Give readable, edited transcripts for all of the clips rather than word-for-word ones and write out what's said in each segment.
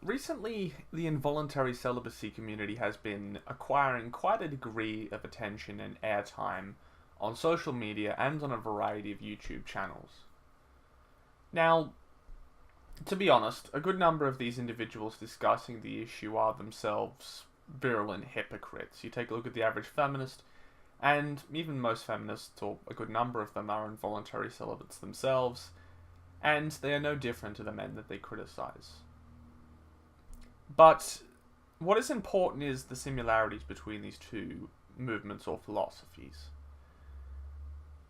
Recently, the involuntary celibacy community has been acquiring quite a degree of attention and airtime on social media and on a variety of YouTube channels. Now, to be honest, a good number of these individuals discussing the issue are themselves virulent hypocrites. You take a look at the average feminist, and even most feminists, or a good number of them, are involuntary celibates themselves, and they are no different to the men that they criticize. But what is important is the similarities between these two movements or philosophies.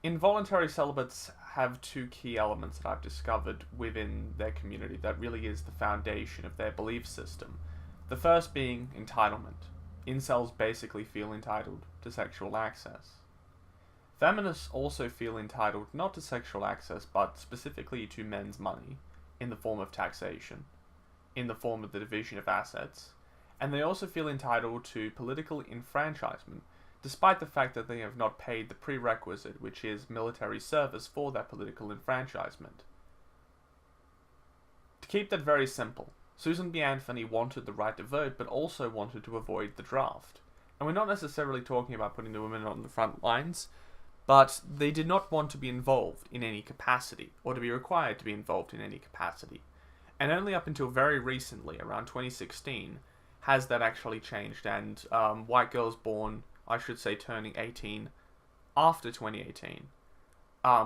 Involuntary celibates have two key elements that I've discovered within their community that really is the foundation of their belief system. The first being entitlement. Incels basically feel entitled to sexual access. Feminists also feel entitled not to sexual access, but specifically to men's money, in the form of taxation, in the form of the division of assets, and they also feel entitled to political enfranchisement, despite the fact that they have not paid the prerequisite, which is military service, for that political enfranchisement. To keep that very simple, Susan B. Anthony wanted the right to vote, but also wanted to avoid the draft. And we're not necessarily talking about putting the women on the front lines, but they did not want to be involved in any capacity, or to be required to be involved in any capacity. And only up until very recently, around 2016, has that actually changed, and white girls born, I should say turning 18 after 2018,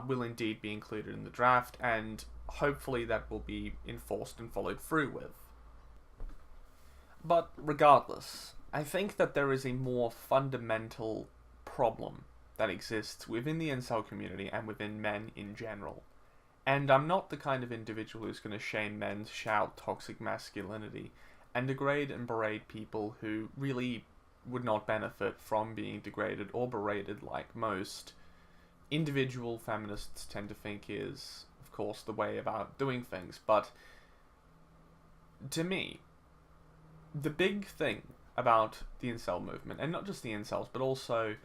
will indeed be included in the draft, and hopefully that will be enforced and followed through with. But regardless, I think that there is a more fundamental problem that exists within the incel community and within men in general. And I'm not the kind of individual who's going to shame men, shout toxic masculinity, and degrade and berate people who really would not benefit from being degraded or berated like most individual feminists tend to think is, of course, the way about doing things. But to me, the big thing about the incel movement, and not just the incels, but also,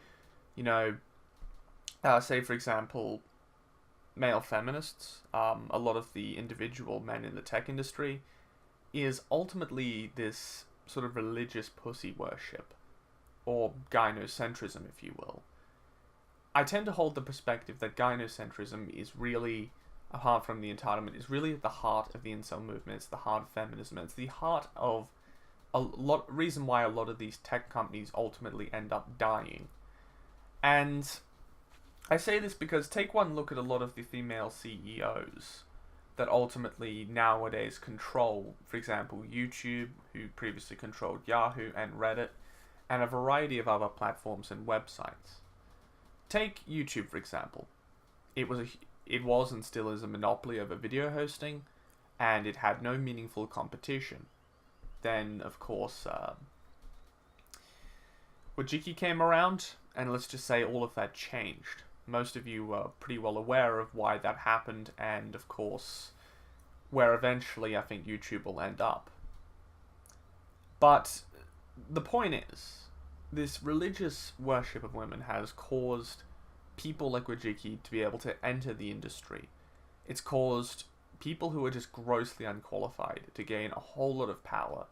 say for example, male feminists, a lot of the individual men in the tech industry, is ultimately this sort of religious pussy worship, or gynocentrism, if you will. I tend to hold the perspective that gynocentrism is really, apart from the entitlement, is really at the heart of the incel movement. It's the heart of feminism. It's the heart of reason why a lot of these tech companies ultimately end up dying. And I say this because take one look at a lot of the female CEOs that ultimately nowadays control, for example, YouTube, who previously controlled Yahoo and Reddit, and a variety of other platforms and websites. Take YouTube, for example. It was and still is a monopoly over video hosting, and it had no meaningful competition. Then, of course, Wajiki came around, and let's just say all of that changed. Most of you are pretty well aware of why that happened, and of course, where eventually I think YouTube will end up. But the point is, this religious worship of women has caused people like Wajiki to be able to enter the industry. It's caused people who are just grossly unqualified to gain a whole lot of power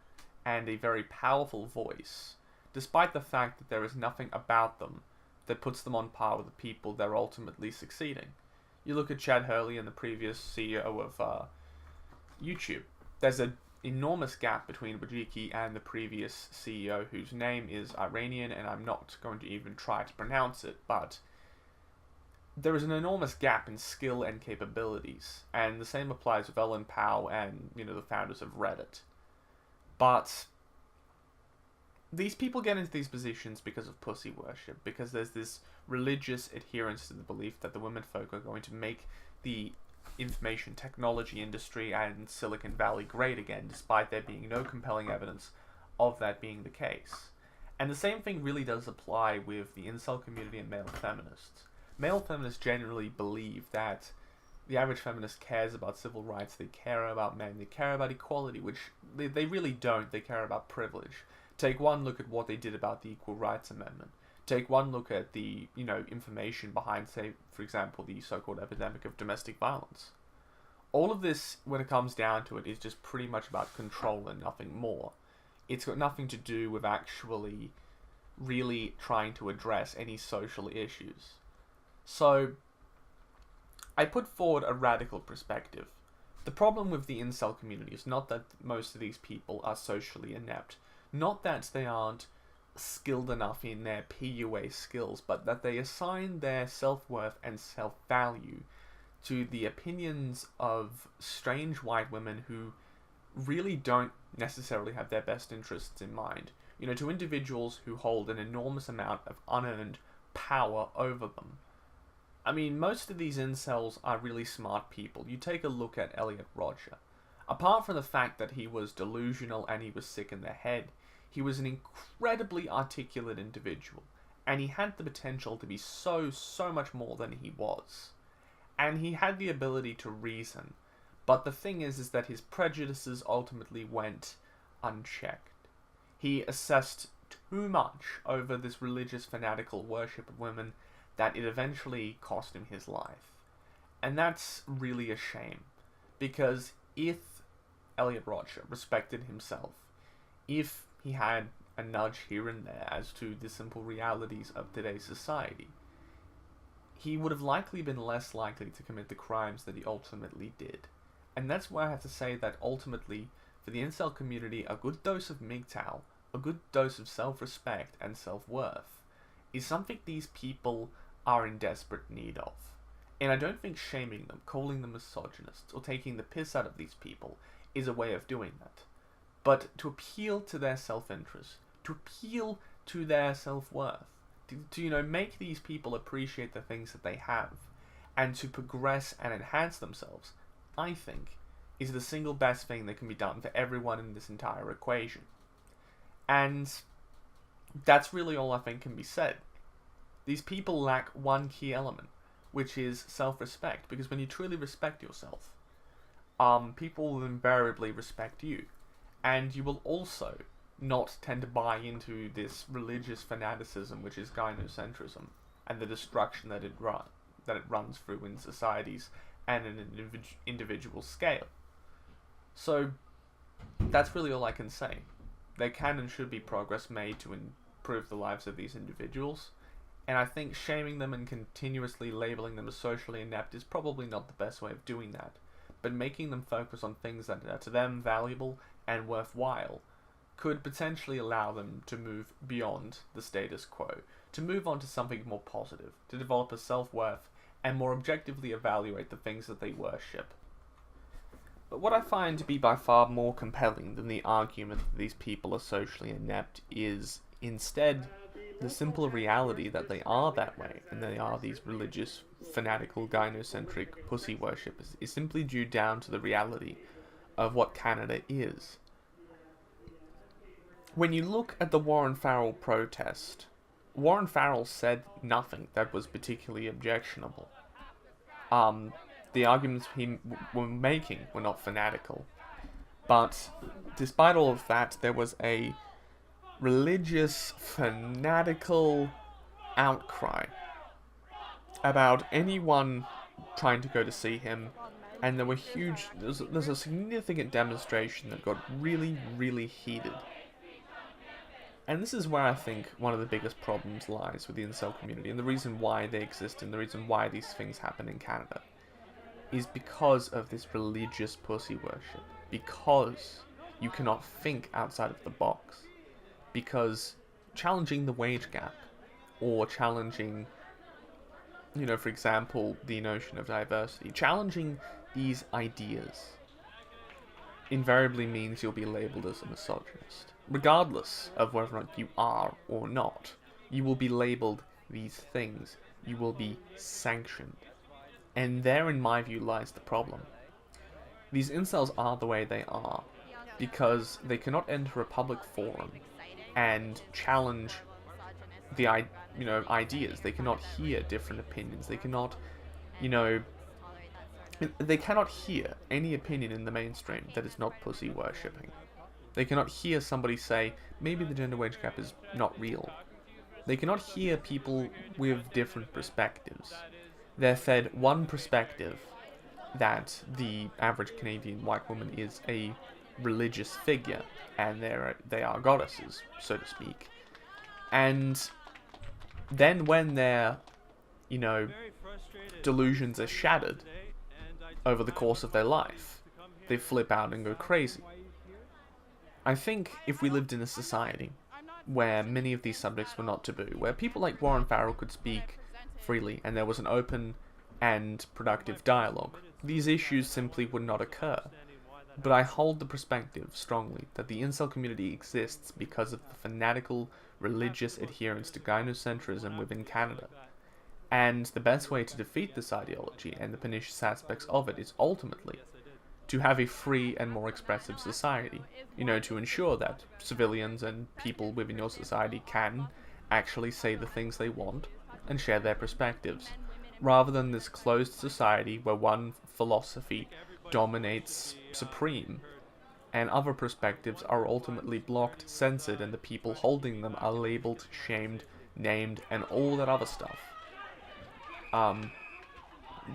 and a very powerful voice, despite the fact that there is nothing about them that puts them on par with the people they're ultimately succeeding. You look at Chad Hurley and the previous CEO of YouTube. There's an enormous gap between Wajiki and the previous CEO, whose name is Iranian, and I'm not going to even try to pronounce it, but there is an enormous gap in skill and capabilities, and the same applies with Ellen Pao and, the founders of Reddit. But these people get into these positions because of pussy worship, because there's this religious adherence to the belief that the women folk are going to make the information technology industry and Silicon Valley great again, despite there being no compelling evidence of that being the case. And the same thing really does apply with the incel community and male feminists. Male feminists generally believe that the average feminist cares about civil rights, they care about men, they care about equality, which they really don't. They care about privilege. Take one look at what they did about the Equal Rights Amendment. Take one look at the, information behind, say, for example, the so-called epidemic of domestic violence. all of this, when it comes down to it, is just pretty much about control and nothing more. It's got nothing to do with actually really trying to address any social issues. So, I put forward a radical perspective. The problem with the incel community is not that most of these people are socially inept, not that they aren't skilled enough in their PUA skills, but that they assign their self-worth and self-value to the opinions of strange white women who really don't necessarily have their best interests in mind. You know, to individuals who hold an enormous amount of unearned power over them. I mean, most of these incels are really smart people. You take a look at Elliot Rodger. Apart from the fact that he was delusional and he was sick in the head, he was an incredibly articulate individual. And he had the potential to be so much more than he was. And he had the ability to reason. But the thing is that his prejudices ultimately went unchecked. He assessed too much over this religious fanatical worship of women that it eventually cost him his life. And that's really a shame. Because if Elliot Rodger respected himself, if he had a nudge here and there as to the simple realities of today's society, he would have likely been less likely to commit the crimes that he ultimately did. And that's why I have to say that ultimately, for the incel community, a good dose of MGTOW, a good dose of self-respect and self-worth, is something these people are in desperate need of. And I don't think shaming them, calling them misogynists, or taking the piss out of these people is a way of doing that. But to appeal to their self-interest, to appeal to their self-worth, to make these people appreciate the things that they have, and to progress and enhance themselves, I think, is the single best thing that can be done for everyone in this entire equation. And that's really all I think can be said. These people lack one key element, which is self-respect, because when you truly respect yourself, people will invariably respect you. And you will also not tend to buy into this religious fanaticism, which is Gynocentrism, and the destruction that it runs through in societies and in an individual scale. So, that's really all I can say. There can and should be progress made to improve the lives of these individuals, and I think shaming them and continuously labeling them as socially inept is probably not the best way of doing that, but making them focus on things that are to them valuable and worthwhile could potentially allow them to move beyond the status quo, to move on to something more positive, to develop a self-worth and more objectively evaluate the things that they worship. But what I find to be by far more compelling than the argument that these people are socially inept is instead the simple reality that they are that way, and they are these religious, fanatical, gynocentric pussy worshippers, is simply due down to the reality of what Canada is. When you look at the Warren Farrell protest, Warren Farrell said nothing that was particularly objectionable. The arguments he were making were not fanatical. But despite all of that, there was a religious, fanatical outcry about anyone trying to go to see him, and there were there's a significant demonstration that got really, really heated. And this is where I think one of the biggest problems lies with the incel community, and the reason why they exist, and the reason why these things happen in Canada, is because of this religious pussy worship. Because you cannot think outside of the box. Because challenging the wage gap, or challenging, for example, the notion of diversity, challenging these ideas invariably means you'll be labelled as a misogynist. Regardless of whether or not you are or not, you will be labelled these things. You will be sanctioned. And there, in my view, lies the problem. These incels are the way they are because they cannot enter a public forum and challenge the ideas. They cannot hear different opinions. They cannot, they cannot hear any opinion in the mainstream that is not pussy worshipping. They cannot hear somebody say, maybe the gender wage gap is not real. They cannot hear people with different perspectives. They're fed one perspective, that the average Canadian white woman is a religious figure, and they are goddesses, so to speak. And then when their, you know, delusions are shattered over the course of their life, they flip out and go crazy. I think if we lived in a society where many of these subjects were not taboo, where people like Warren Farrell could speak freely and there was an open and productive dialogue, these issues simply would not occur. But I hold the perspective strongly that the incel community exists because of the fanatical religious adherence to gynocentrism within Canada. And the best way to defeat this ideology and the pernicious aspects of it is ultimately to have a free and more expressive society. You know, to ensure that civilians and people within your society can actually say the things they want and share their perspectives, rather than this closed society where one philosophy dominates supreme and other perspectives are ultimately blocked, censored, and the people holding them are labeled, shamed, named, and all that other stuff.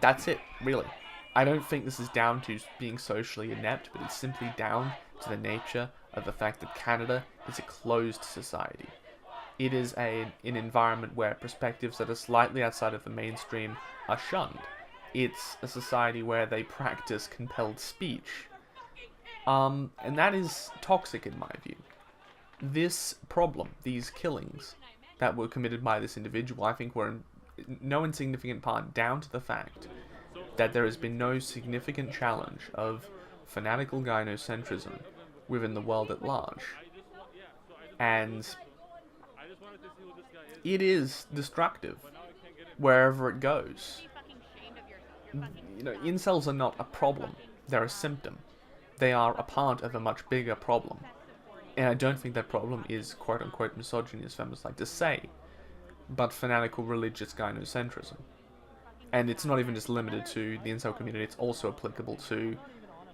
That's it, really. I don't think this is down to being socially inept, but it's simply down to the nature of the fact that Canada is a closed society. It is an environment where perspectives that are slightly outside of the mainstream are shunned. It's a society where they practice compelled speech. And that is toxic in my view. This problem, these killings that were committed by this individual, I think were in no insignificant part down to the fact that there has been no significant challenge of fanatical gynocentrism within the world at large. And it is destructive wherever it goes. You know, incels are not a problem, they're a symptom. They are a part of a much bigger problem. And I don't think that problem is quote-unquote misogyny, as feminists like to say, but fanatical religious gynocentrism. And it's not even just limited to the incel community, it's also applicable to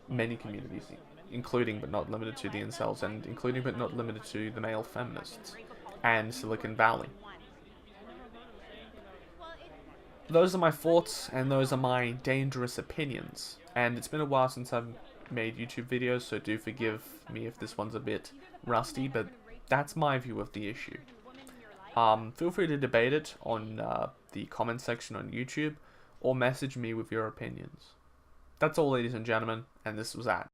many communities, including but not limited to the incels, and including but not limited to the male feminists, and Silicon Valley. Those are my thoughts, and those are my dangerous opinions. And it's been a while since I've made YouTube videos, so do forgive me if this one's a bit rusty, but that's my view of the issue. Feel free to debate it on the comment section on YouTube, or message me with your opinions. That's all, ladies and gentlemen, and this was that.